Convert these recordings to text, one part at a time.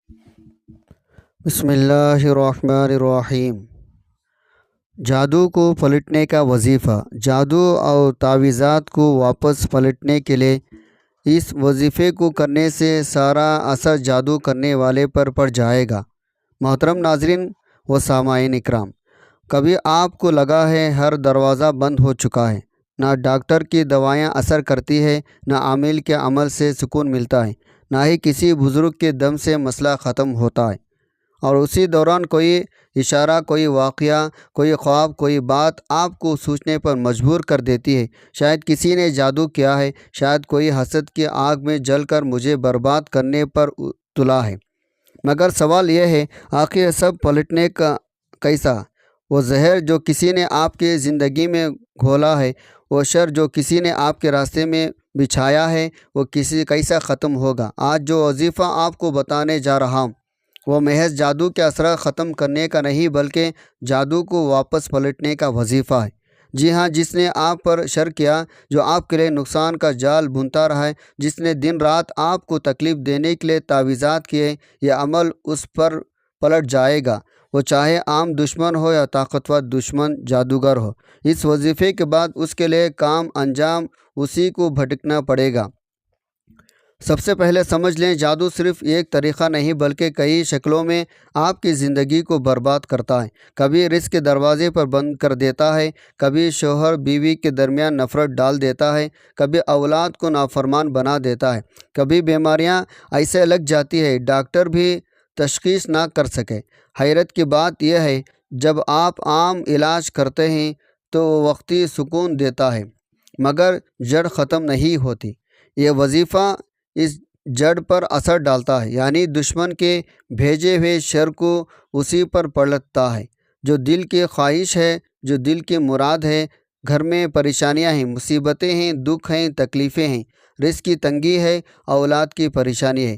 بسم اللہ الرحمن الرحیم۔ جادو کو پلٹنے کا وظیفہ۔ جادو اور تعویذات کو واپس پلٹنے کے لیے اس وظیفے کو کرنے سے سارا اثر جادو کرنے والے پر پڑ جائے گا۔ محترم ناظرین و سامعین اکرام، کبھی آپ کو لگا ہے ہر دروازہ بند ہو چکا ہے، نہ ڈاکٹر کی دوائیاں اثر کرتی ہے، نہ عامل کے عمل سے سکون ملتا ہے، نہ ہی کسی بزرگ کے دم سے مسئلہ ختم ہوتا ہے، اور اسی دوران کوئی اشارہ، کوئی واقعہ، کوئی خواب، کوئی بات آپ کو سوچنے پر مجبور کر دیتی ہے، شاید کسی نے جادو کیا ہے، شاید کوئی حسد کی آگ میں جل کر مجھے برباد کرنے پر تلا ہے۔ مگر سوال یہ ہے، آخر سب پلٹنے کا کیسا؟ وہ زہر جو کسی نے آپ کی زندگی میں گھولا ہے، وہ شر جو کسی نے آپ کے راستے میں بچھایا ہے، وہ کیسا ختم ہوگا؟ آج جو وظیفہ آپ کو بتانے جا رہا ہوں وہ محض جادو کے اثرات ختم کرنے کا نہیں، بلکہ جادو کو واپس پلٹنے کا وظیفہ ہے۔ جی ہاں، جس نے آپ پر شر کیا، جو آپ کے لیے نقصان کا جال بنتا رہا ہے، جس نے دن رات آپ کو تکلیف دینے کے لیے تعویذات کیے، یہ عمل اس پر پلٹ جائے گا، وہ چاہے عام دشمن ہو یا طاقتور دشمن جادوگر ہو۔ اس وظیفے کے بعد اس کے لیے کام انجام اسی کو بھٹکنا پڑے گا۔ سب سے پہلے سمجھ لیں، جادو صرف ایک طریقہ نہیں بلکہ کئی شکلوں میں آپ کی زندگی کو برباد کرتا ہے۔ کبھی رزق کے دروازے پر بند کر دیتا ہے، کبھی شوہر بیوی کے درمیان نفرت ڈال دیتا ہے، کبھی اولاد کو نافرمان بنا دیتا ہے، کبھی بیماریاں ایسے لگ جاتی ہے ڈاکٹر بھی تشخیص نہ کر سکے۔ حیرت کی بات یہ ہے، جب آپ عام علاج کرتے ہیں تو وہ وقتی سکون دیتا ہے، مگر جڑ ختم نہیں ہوتی۔ یہ وظیفہ اس جڑ پر اثر ڈالتا ہے، یعنی دشمن کے بھیجے ہوئے شر کو اسی پر پلٹتا ہے۔ جو دل کی خواہش ہے، جو دل کی مراد ہے، گھر میں پریشانیاں ہیں، مصیبتیں ہیں، دکھ ہیں، تکلیفیں ہیں، رزق کی تنگی ہے، اولاد کی پریشانی ہے،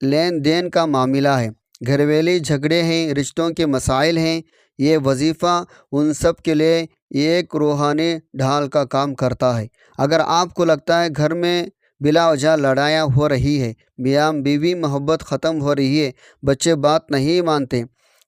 لین دین کا معاملہ ہے، گھریلو جھگڑے ہیں، رشتوں کے مسائل ہیں، یہ وظیفہ ان سب کے لیے ایک روحانی ڈھال کا کام کرتا ہے۔ اگر آپ کو لگتا ہے گھر میں بلا وجہ لڑائیاں ہو رہی ہے، میاں بیوی محبت ختم ہو رہی ہے، بچے بات نہیں مانتے،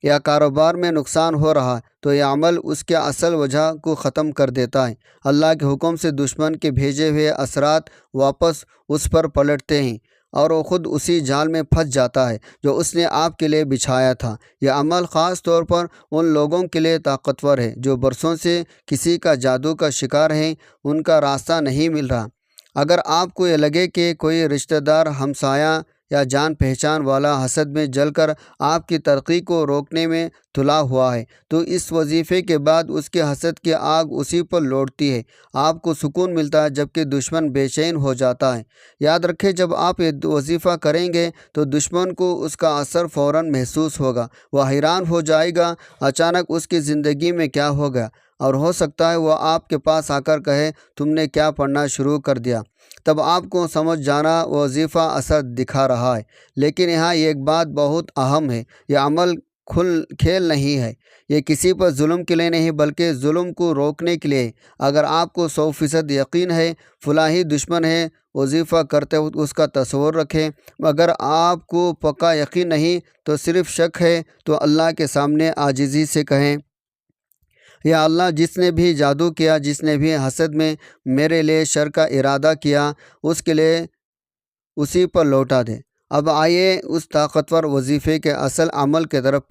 یا کاروبار میں نقصان ہو رہا ہے، تو یہ عمل اس کے اصل وجہ کو ختم کر دیتا ہے۔ اللہ کے حکم سے دشمن کے بھیجے ہوئے اثرات واپس اس پر پلٹتے ہیں، اور وہ خود اسی جال میں پھنس جاتا ہے جو اس نے آپ کے لیے بچھایا تھا۔ یہ عمل خاص طور پر ان لوگوں کے لیے طاقتور ہے جو برسوں سے کسی کا جادو کا شکار ہیں، ان کا راستہ نہیں مل رہا۔ اگر آپ کو یہ لگے کہ کوئی رشتہ دار، ہمسایہ یا جان پہچان والا حسد میں جل کر آپ کی ترقی کو روکنے میں تلا ہوا ہے، تو اس وظیفے کے بعد اس کے حسد کی آگ اسی پر لوٹتی ہے، آپ کو سکون ملتا ہے جبکہ دشمن بے چین ہو جاتا ہے۔ یاد رکھیں، جب آپ یہ وظیفہ کریں گے تو دشمن کو اس کا اثر فوراً محسوس ہوگا، وہ حیران ہو جائے گا، اچانک اس کی زندگی میں کیا ہو گیا، اور ہو سکتا ہے وہ آپ کے پاس آ کر کہے، تم نے کیا پڑھنا شروع کر دیا۔ تب آپ کو سمجھ جانا وہ وظیفہ اثر دکھا رہا ہے۔ لیکن یہاں ایک بات بہت اہم ہے، یہ عمل کھیل نہیں ہے، یہ کسی پر ظلم کے لیے نہیں بلکہ ظلم کو روکنے کے لیے۔ اگر آپ کو 100% یقین ہے فلاں ہی دشمن ہے، وظیفہ کرتے وقت اس کا تصور رکھیں۔ اگر آپ کو پکا یقین نہیں تو صرف شک ہے، تو اللہ کے سامنے عاجزی سے کہیں، یا اللہ، جس نے بھی جادو کیا، جس نے بھی حسد میں میرے لیے شر کا ارادہ کیا، اس کے لیے اسی پر لوٹا دے۔ اب آئیے اس طاقتور وظیفے کے اصل عمل کی طرف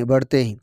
بڑھتے ہیں،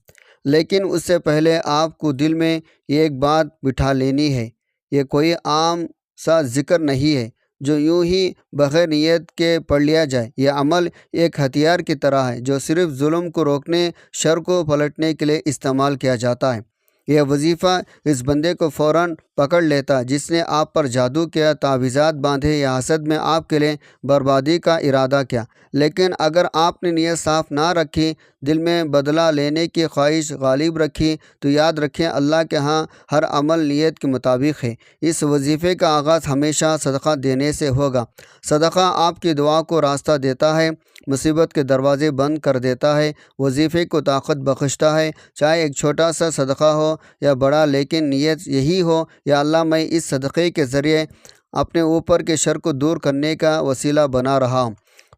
لیکن اس سے پہلے آپ کو دل میں ایک بات بٹھا لینی ہے، یہ کوئی عام سا ذکر نہیں ہے جو یوں ہی بغیر نیت کے پڑھ لیا جائے۔ یہ عمل ایک ہتھیار کی طرح ہے جو صرف ظلم کو روکنے، شر کو پلٹنے کے لیے استعمال کیا جاتا ہے۔ یہ وظیفہ اس بندے کو فوراً پکڑ لیتا ہے جس نے آپ پر جادو کیا، تعویذات باندھے، یا حسد میں آپ کے لیے بربادی کا ارادہ کیا۔ لیکن اگر آپ نے نیت صاف نہ رکھی، دل میں بدلہ لینے کی خواہش غالب رکھی، تو یاد رکھیں، اللہ کے ہاں ہر عمل نیت کے مطابق ہے۔ اس وظیفے کا آغاز ہمیشہ صدقہ دینے سے ہوگا۔ صدقہ آپ کی دعا کو راستہ دیتا ہے، مصیبت کے دروازے بند کر دیتا ہے، وظیفے کو طاقت بخشتا ہے۔ چاہے ایک چھوٹا سا صدقہ ہو یا بڑا، لیکن نیت یہی ہو، یا اللہ، میں اس صدقے کے ذریعے اپنے اوپر کے شر کو دور کرنے کا وسیلہ بنا رہا ہوں۔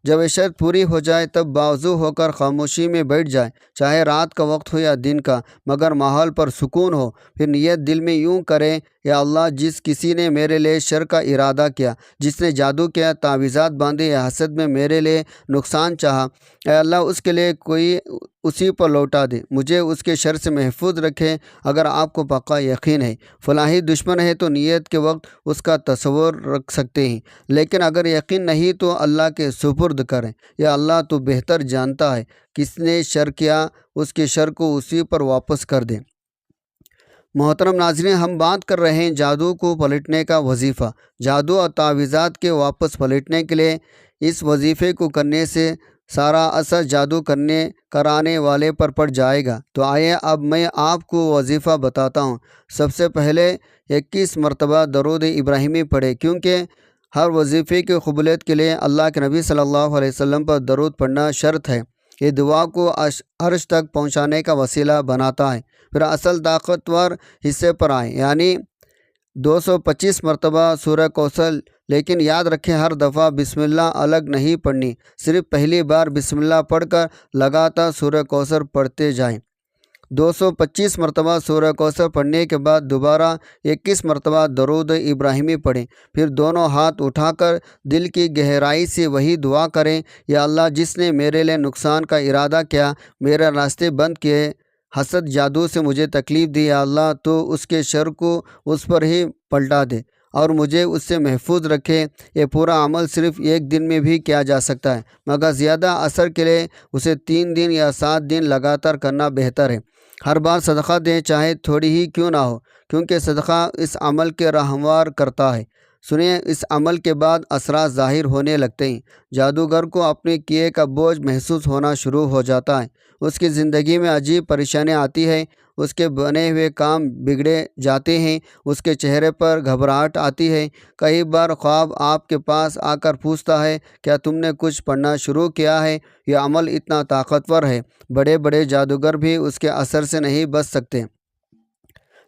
جب یہ شرط پوری ہو جائے تب باوضو ہو کر خاموشی میں بیٹھ جائے، چاہے رات کا وقت ہو یا دن کا، مگر ماحول پر سکون ہو۔ پھر نیت دل میں یوں کرے، یا اللہ، جس کسی نے میرے لیے شر کا ارادہ کیا، جس نے جادو کیا، تعویذات باندھے یا حسد میں میرے لیے نقصان چاہا، اے اللہ اس کے لیے کوئی اسی پر لوٹا دے، مجھے اس کے شر سے محفوظ رکھے۔ اگر آپ کو پکا یقین ہے فلاحی دشمن ہے تو نیت کے وقت اس کا تصور رکھ سکتے ہیں، لیکن اگر یقین نہیں تو اللہ کے سپرد کریں۔ یا اللہ، تو بہتر جانتا ہے، کس نے شر کیا اس کے شر کو اسی پر واپس کر دے۔ محترم ناظرین، ہم بات کر رہے ہیں جادو کو پلٹنے کا وظیفہ۔ جادو اور تعویذات کے واپس پلٹنے کے لیے اس وظیفے کو کرنے سے سارا اثر جادو کرانے والے پر پڑ جائے گا۔ تو آئیے اب میں آپ کو وظیفہ بتاتا ہوں۔ سب سے پہلے 21 مرتبہ درود ابراہیمی پڑھیں، کیونکہ ہر وظیفے کی قبولیت کے لیے اللہ کے نبی صلی اللہ علیہ وسلم پر درود پڑھنا شرط ہے۔ یہ دعا کو عرش تک پہنچانے کا وسیلہ بناتا ہے۔ پھر اصل طاقتور حصے پر آئیں، یعنی 225 مرتبہ سورہ کوثر، لیکن یاد رکھیں ہر دفعہ بسم اللہ الگ نہیں پڑھنی، صرف پہلی بار بسم اللہ پڑھ کر لگاتار سورہ کوثر پڑھتے جائیں۔ 225 مرتبہ سورہ کوثر پڑھنے کے بعد دوبارہ 21 مرتبہ درود ابراہیمی پڑھیں، پھر دونوں ہاتھ اٹھا کر دل کی گہرائی سے وہی دعا کریں، یا اللہ، جس نے میرے لیے نقصان کا ارادہ کیا، میرے راستے بند کیے، حسد جادو سے مجھے تکلیف دی، یا اللہ تو اس کے شر کو اس پر ہی پلٹا دے اور مجھے اس سے محفوظ رکھے۔ یہ پورا عمل صرف ایک دن میں بھی کیا جا سکتا ہے، مگر زیادہ اثر کے لیے اسے 3 دن یا 7 دن لگاتار کرنا بہتر ہے۔ ہر بار صدقہ دیں، چاہے تھوڑی ہی کیوں نہ ہو، کیونکہ صدقہ اس عمل کے راہنمار کرتا ہے۔ سنیں، اس عمل کے بعد اثرات ظاہر ہونے لگتے ہیں۔ جادوگر کو اپنے کیے کا بوجھ محسوس ہونا شروع ہو جاتا ہے، اس کی زندگی میں عجیب پریشانیاں آتی ہیں، اس کے بنے ہوئے کام بگڑے جاتے ہیں، اس کے چہرے پر گھبراہٹ آتی ہے۔ کئی بار خواب آپ کے پاس آ کر پوچھتا ہے، کیا تم نے کچھ پڑھنا شروع کیا ہے؟ یہ عمل اتنا طاقتور ہے، بڑے بڑے جادوگر بھی اس کے اثر سے نہیں بچ سکتے۔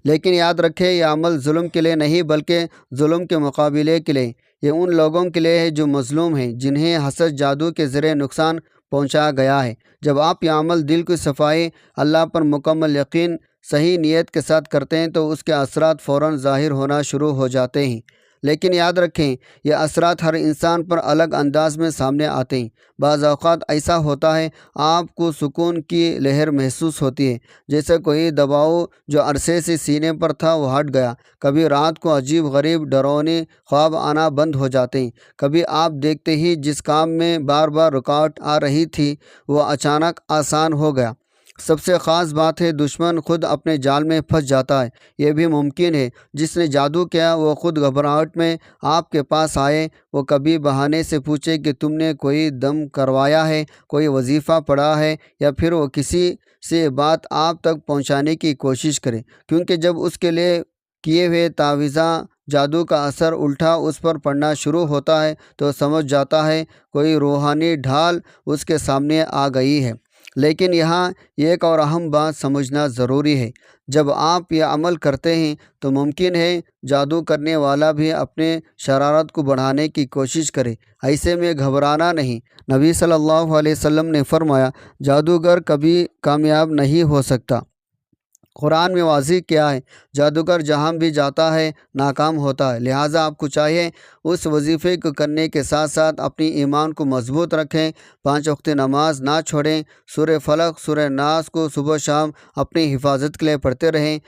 لیکن یاد رکھیں، یہ عمل ظلم کے لیے نہیں بلکہ ظلم کے مقابلے کے لیے، یہ ان لوگوں کے لیے ہے جو مظلوم ہیں، جنہیں حسد جادو کے ذریعے نقصان پہنچایا گیا ہے۔ جب آپ یہ عمل دل کی صفائی، اللہ پر مکمل یقین، صحیح نیت کے ساتھ کرتے ہیں تو اس کے اثرات فوراً ظاہر ہونا شروع ہو جاتے ہیں۔ لیکن یاد رکھیں، یہ اثرات ہر انسان پر الگ انداز میں سامنے آتے ہیں۔ بعض اوقات ایسا ہوتا ہے آپ کو سکون کی لہر محسوس ہوتی ہے، جیسے کوئی دباؤ جو عرصے سے سینے پر تھا وہ ہٹ گیا۔ کبھی رات کو عجیب غریب ڈراؤنے خواب آنا بند ہو جاتے ہیں۔ کبھی آپ دیکھتے ہی جس کام میں بار بار رکاوٹ آ رہی تھی وہ اچانک آسان ہو گیا۔ سب سے خاص بات ہے، دشمن خود اپنے جال میں پھنس جاتا ہے۔ یہ بھی ممکن ہے جس نے جادو کیا وہ خود گھبراہٹ میں آپ کے پاس آئے، وہ کبھی بہانے سے پوچھے کہ تم نے کوئی دم کروایا ہے، کوئی وظیفہ پڑھا ہے، یا پھر وہ کسی سے بات آپ تک پہنچانے کی کوشش کرے، کیونکہ جب اس کے لیے کیے ہوئے تعویذات جادو کا اثر الٹا اس پر پڑنا شروع ہوتا ہے تو سمجھ جاتا ہے کوئی روحانی ڈھال اس کے سامنے آ گئی ہے۔ لیکن یہاں ایک اور اہم بات سمجھنا ضروری ہے، جب آپ یہ عمل کرتے ہیں تو ممکن ہے جادو کرنے والا بھی اپنے شرارت کو بڑھانے کی کوشش کرے۔ ایسے میں گھبرانا نہیں۔ نبی صلی اللہ علیہ وسلم نے فرمایا، جادوگر کبھی کامیاب نہیں ہو سکتا۔ قرآن میں واضح کیا ہے، جادوگر جہاں بھی جاتا ہے ناکام ہوتا ہے۔ لہٰذا آپ کو چاہیے اس وظیفے کو کرنے کے ساتھ ساتھ اپنی ایمان کو مضبوط رکھیں، 5 وقت نماز نہ چھوڑیں، سورہ فلق، سورہ ناس کو صبح شام اپنی حفاظت کے لیے پڑھتے رہیں۔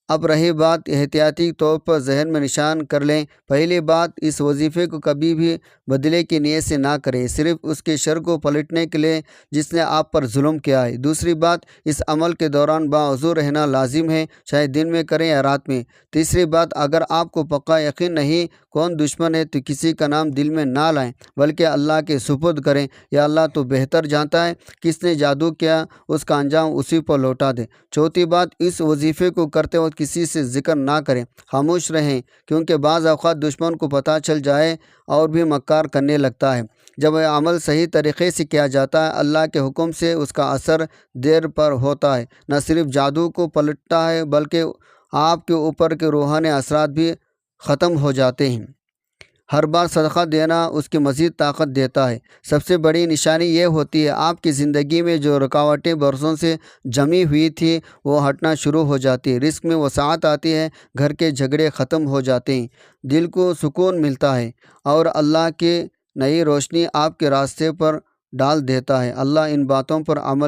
اب رہی بات، احتیاطی طور پر ذہن میں نشان کر لیں۔ پہلی بات، اس وظیفے کو کبھی بھی بدلے کی نیت سے نہ کریں، صرف اس کے شر کو پلٹنے کے لیے جس نے آپ پر ظلم کیا ہے۔ دوسری بات، اس عمل کے دوران باوضو رہنا لازم ہے، چاہے دن میں کریں یا رات میں۔ تیسری بات، اگر آپ کو پکا یقین نہیں کون دشمن ہے تو کسی کا نام دل میں نہ لائیں بلکہ اللہ کے سپرد کریں، یا اللہ تو بہتر جانتا ہے، کس نے جادو کیا اس کا انجام اسی پر لوٹا دے۔ چوتھی بات، اس وظیفے کو کرتے وقت کسی سے ذکر نہ کریں، خاموش رہیں، کیونکہ بعض اوقات دشمن کو پتہ چل جائے اور بھی مکار کرنے لگتا ہے۔ جب یہ عمل صحیح طریقے سے کیا جاتا ہے، اللہ کے حکم سے اس کا اثر دیر پر ہوتا ہے، نہ صرف جادو کو پلٹتا ہے بلکہ آپ کے اوپر کے روحانی اثرات بھی ختم ہو جاتے ہیں۔ ہر بار صدقہ دینا اس کی مزید طاقت دیتا ہے۔ سب سے بڑی نشانی یہ ہوتی ہے آپ کی زندگی میں جو رکاوٹیں برسوں سے جمی ہوئی تھی وہ ہٹنا شروع ہو جاتی ہے، رزق میں وسعت آتی ہے، گھر کے جھگڑے ختم ہو جاتے ہیں، دل کو سکون ملتا ہے اور اللہ کی نئی روشنی آپ کے راستے پر ڈال دیتا ہے۔ اللہ ان باتوں پر عمل